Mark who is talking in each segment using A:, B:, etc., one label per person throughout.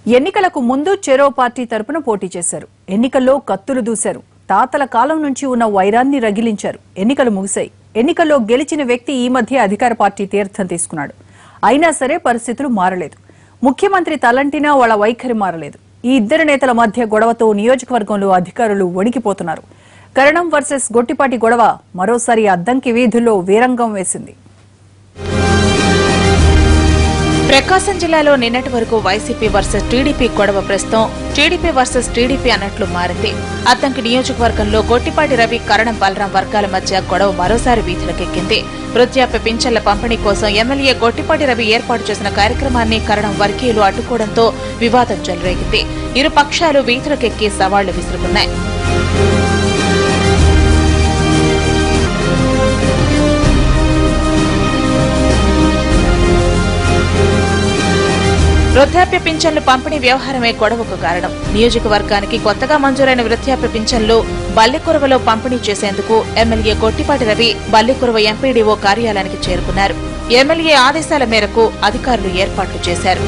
A: ఎన్నికలకు ముందు చెరో పార్టీ తరపున పోటీ చేశారు. ఎన్నికల్లో కత్తులు దూశారు. తాతల కాలం నుంచి ఉన్న వైరాన్ని రగిలించారు. ఎన్నికలు ముగిశాయి. ఎన్నికల్లో గెలిచిన వ్యక్తి ఈ మధ్య అధికార పార్టీ తీర్థం తీసుకున్నాడు. అయినా సరే పరిస్థితులు మారలేదు. ముఖ్యమంత్రి తలంటినా వాళ్ళ వైఖరి మారలేదు. ఈ ఇద్దరు నేతల మధ్య గొడవతో నియోజకవర్గంలో అధికారులు వణికిపోతున్నారు. కరణం వర్సెస్ గొట్టిపాటి గొడవ మరోసారి అద్దంకి వీధుల్లో వీరంగం వేసింది.
B: ప్రకాశం జిల్లాలో నిన్నటి వరకు వైసీపీ వర్సెస్ టీడీపీ గొడవ ప్రస్తుతం టీడీపీ వర్సెస్ టీడీపీ అన్నట్లు మారింది. అద్దంకి నియోజకవర్గంలో గొట్టిపాటి రవి, కరణం బలరాం వర్గాల మధ్య గొడవ మరోసారి వీధులకెక్కింది. వృద్ధాప్య పింఛన్ల పంపిణీ కోసం ఎమ్మెల్యే గొట్టిపాటి రవి ఏర్పాటు చేసిన కార్యక్రమాన్ని కరణం వర్గీయులు అడ్డుకోవడంతో వివాదం చెలరేగింది. ఇరు పక్షాలు వీధులకెక్కి సవాళ్లు విసురుకున్నాయి. వృద్ధాప్య పింఛన్లు పంపిణీ వ్యవహారమే గొడవకు కారణం. నియోజకవర్గానికి కొత్తగా మంజూరైన వృద్ధాప్య పింఛన్లు బల్లికురవలో పంపిణీ చేసేందుకు ఎమ్మెల్యే గొట్టిపాటి రవి బల్లికురవ ఎంపీడీఓ కార్యాలయానికి చేరుకున్నారు. ఎమ్మెల్యే ఆదేశాల మేరకు అధికారులు ఏర్పాట్లు చేశారు.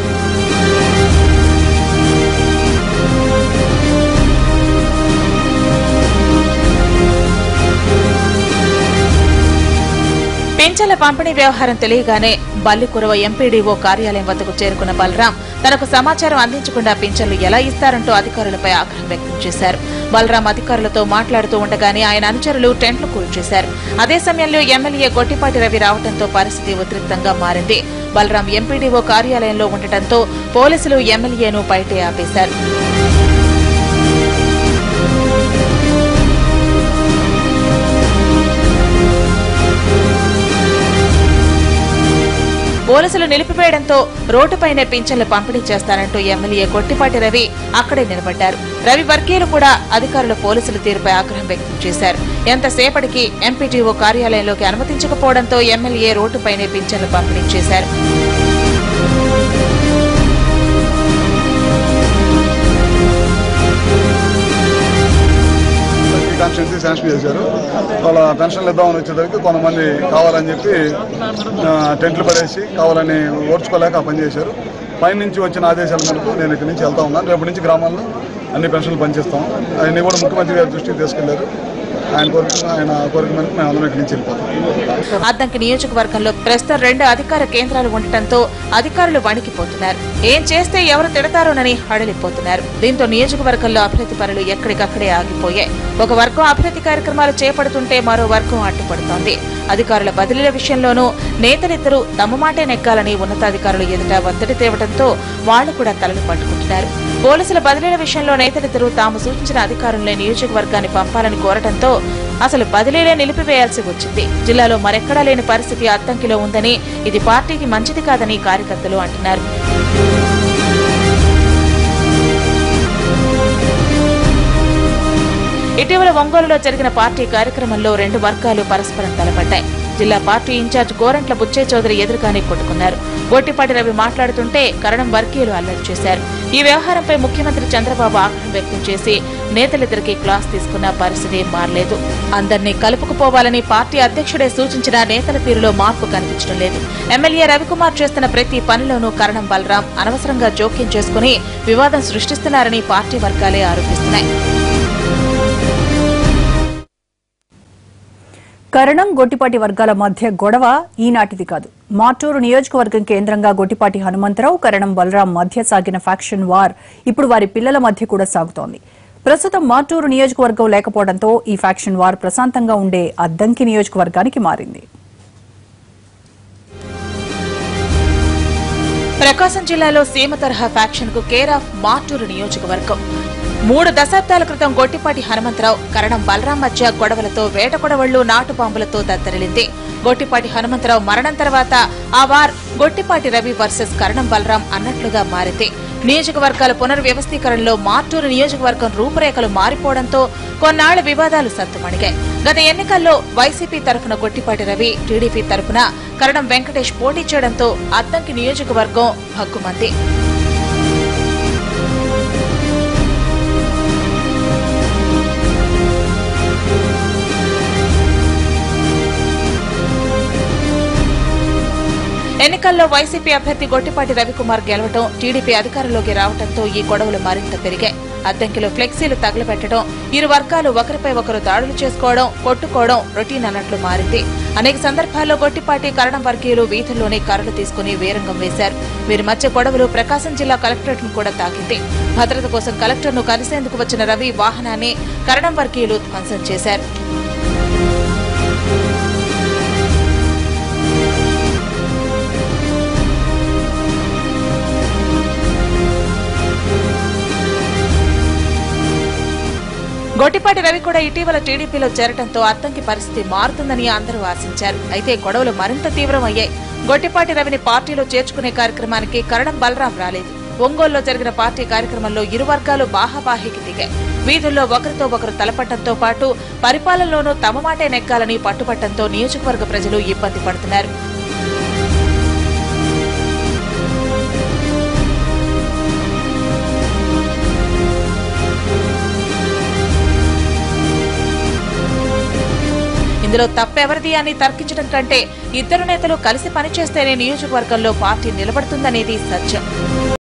B: పింఛన్ల పంపిణీ వ్యవహారం తెలియగానే బల్లికురవ ఎంపీడీఓ కార్యాలయం వద్దకు చేరుకున్న బలరాం తనకు సమాచారం అందించకుండా పింఛన్లు ఎలా ఇస్తారంటూ అధికారులపై ఆగ్రహం వ్యక్తం చేశారు. బలరాం అధికారులతో మాట్లాడుతూ ఉండగానే ఆయన అనుచరులు టెంట్లు కూల్చేశారు. అదే సమయంలో ఎమ్మెల్యే గొట్టిపాటి రవి రావడంతో పరిస్థితి ఉద్రిక్తంగా మారింది. బలరాం ఎంపీడీఓ కార్యాలయంలో ఉండటంతో పోలీసులు ఎమ్మెల్యేను బయటే ఆపేశారు. పోలీసులు నిలిపివేయడంతో రోడ్డుపైనే పింఛన్లు పంపిణీ చేస్తారంటూ ఎమ్మెల్యే గొట్టిపాటి రవి అక్కడే నిలబడ్డారు. రవి వర్గీయులు కూడా అధికారులు పోలీసుల తీరుపై ఆగ్రహం వ్యక్తం చేశారు. ఎంతసేపటికి ఎంపీటీఓ కార్యాలయంలోకి అనుమతించకపోవడంతో ఎమ్మెల్యే రోడ్డుపైనే పింఛన్లు పంపిణీ చేశారు.
C: శాంక్షన్ చేశారు. వాళ్ళ పెన్షన్లు ఇద్దామని వచ్చేసరికి కొంతమంది కావాలని చెప్పి టెంట్లు పడేసి కావాలని ఓడ్చుకోలేక ఆ పని చేశారు. పైనుంచి వచ్చిన ఆదేశాల మేరకు నేను ఇక్కడి నుంచి వెళ్తా ఉన్నాను. రేపటి నుంచి గ్రామాల్లో అన్ని పెన్షన్లు పనిచేస్తాం. అవన్నీ కూడా ముఖ్యమంత్రి గారి దృష్టికి తీసుకెళ్లారు. ఆయన కోరిక మేరకు మేము అందరం ఇక్కడి నుంచి వెళ్ళిపోతాం.
B: అద్దంకి నియోజకవర్గంలో ప్రస్తుతం 2 అధికార కేంద్రాలు ఉండటంతో అధికారులు వణికిపోతున్నారు. ఏం చేస్తే ఎవరు తిడతారోనని హడలిపోతున్నారు. దీంతో నియోజకవర్గంలో అభివృద్ధి పనులు ఎక్కడికక్కడే ఆగిపోయాయి. ఒక వర్గం అభివృద్ధి కార్యక్రమాలు చేపడుతుంటే మరో వర్గం అడ్డుపడుతోంది. అధికారుల బదిలీల విషయంలోనూ నేతలిద్దరూ తమ మాటే నెగ్గాలని ఉన్నతాధికారులు ఎదుట ఒత్తిడి తేవడంతో వాళ్లు కూడా తలలు పట్టుకుంటున్నారు. పోలీసుల బదిలీల విషయంలో నేతలిద్దరూ తాము సూచించిన అధికారులనే నియోజకవర్గాన్ని పంపాలని కోరడంతో అసలు బదిలీలే నిలిపివేయాల్సి వచ్చింది. జిల్లాలో మరెక్కడా లేని పరిస్థితి అద్దంకిలో ఉందని, ఇది పార్టీకి మంచిది కాదని కార్యకర్తలు అంటున్నారు. ఇటీవల ఒంగోలులో జరిగిన పార్టీ కార్యక్రమంలో 2 వర్గాలు పరస్పరం తలపడ్డాయి. జిల్లా పార్టీ ఇన్ఛార్జ్ గోరంట్ల బుచ్చయ్య చౌదరి ఎదురుగానే కొట్టుకున్నారు. గొట్టిపాటి రవి మాట్లాడుతుంటే కరణం వర్గీయులు అల్లరి చేశారు. ఈ వ్యవహారంపై ముఖ్యమంత్రి చంద్రబాబు ఆగ్రహం వ్యక్తం చేసి నేతలిద్దరికీ క్లాస్ తీసుకున్న పరిస్థితి మారలేదు. అందరినీ కలుపుకుపోవాలని పార్టీ అధ్యక్షుడే సూచించిన నేతల తీరులో మార్పు కనిపించడం లేదు. ఎమ్మెల్యే రవికుమార్ చేస్తున్న ప్రతి పనిలోనూ కరణం బలరాం అనవసరంగా జోక్యం చేసుకుని వివాదం సృష్టిస్తున్నారని పార్టీ వర్గాలే ఆరోపిస్తున్నాయి.
A: కరణం గొట్టిపాటి వర్గాల మధ్య గొడవ ఈనాటిది కాదు. మార్టూరు నియోజకవర్గం కేంద్రంగా గొట్టిపాటి హనుమంతరావు, కరణం బలరాం మధ్య సాగిన ఫ్యాక్షన్ వార్ ఇప్పుడు వారి పిల్లల మధ్య కూడా సాగుతోంది. ప్రస్తుతం మార్టూరు నియోజకవర్గం లేకపోవడంతో ఈ ఫ్యాక్షన్ వార్ ప్రశాంతంగా ఉండే అద్దంకి నియోజకవర్గానికి మారింది.
B: ప్రకాశం జిల్లాలో సీమ తరహా ఫ్యాక్షన్ కు కేర్ ఆఫ్ మార్టూరు నియోజకవర్గం. 3 దశాబ్దాల క్రితం గొట్టిపాటి హనుమంతరావు, కరణం బలరాం మధ్య గొడవలతో వేటకొడవళ్లు, నాటుబాంబులతో దత్తరిల్లింది. గొట్టిపాటి హనుమంతరావు మరణం తర్వాత ఆ వార్ గొట్టిపాటి రవి వర్సెస్ కరణం బలరాం అన్నట్లుగా మారింది. నియోజకవర్గాల పునర్వ్యవస్థీకరణలో మార్టూరు నియోజకవర్గం రూపురేఖలు మారిపోవడంతో కొన్నాళ్ల వివాదాలు సద్దుమణిగాయి. గత ఎన్నికల్లో వైసీపీ తరఫున గొట్టిపాటి రవి, టీడీపీ తరఫున కరణం వెంకటేష్ పోటీ చేయడంతో అద్దంకి నియోజకవర్గం భగ్గుమంది. ఎన్నికల్లో వైసీపీ అభ్యర్థి గొట్టిపాటి రవికుమార్ గెలవడం, టీడీపీ అధికారంలోకి రావడంతో ఈ గొడవలు మరింత పెరిగాయి. అద్దంకిలో ఫ్లెక్సీలు తగలబెట్టడం, ఇరు వర్గాలు ఒకరిపై ఒకరు దాడులు చేసుకోవడం, కొట్టుకోవడం రొటీన్ అన్నట్లు మారింది. అనేక సందర్భాల్లో గొట్టిపాటి, కరణం వర్గీయులు వీధుల్లోనే కర్రలు తీసుకుని వీరంగం వేశారు. వీరి మధ్య గొడవలు ప్రకాశం జిల్లా కలెక్టరేట్ ను కూడా తాకింది. భద్రత కోసం కలెక్టర్ ను కలిసేందుకు వచ్చిన రవి వాహనాన్ని కరణం వర్గీయులు ధ్వంసం చేశారు. గొట్టిపాటి రవి కూడా ఇటీవల టీడీపీలో చేరటంతో అద్దంకి పరిస్థితి మారుతుందని అందరూ ఆశించారు. అయితే గొడవలు మరింత తీవ్రమయ్యాయి. గొట్టిపాటి రవిని పార్టీలో చేర్చుకునే కార్యక్రమానికి కరణం బలరాం రాలేదు. ఒంగోలులో జరిగిన పార్టీ కార్యక్రమంలో ఇరు వర్గాలు బాహాబాహికి దిగాయి. వీధుల్లో ఒకరితో ఒకరు తలపట్టడంతో పాటు పరిపాలనలోనూ తమ మాటే నెగ్గాలని పట్టుబట్టడంతో నియోజకవర్గ ప్రజలు ఇబ్బంది పడుతున్నారు. ఇందులో తప్పెవరిది అని తర్కించడం కంటే ఇద్దరు నేతలు కలిసి పనిచేస్తేనే నియోజకవర్గంలో పార్టీ నిలబడుతుందనేది సత్యం.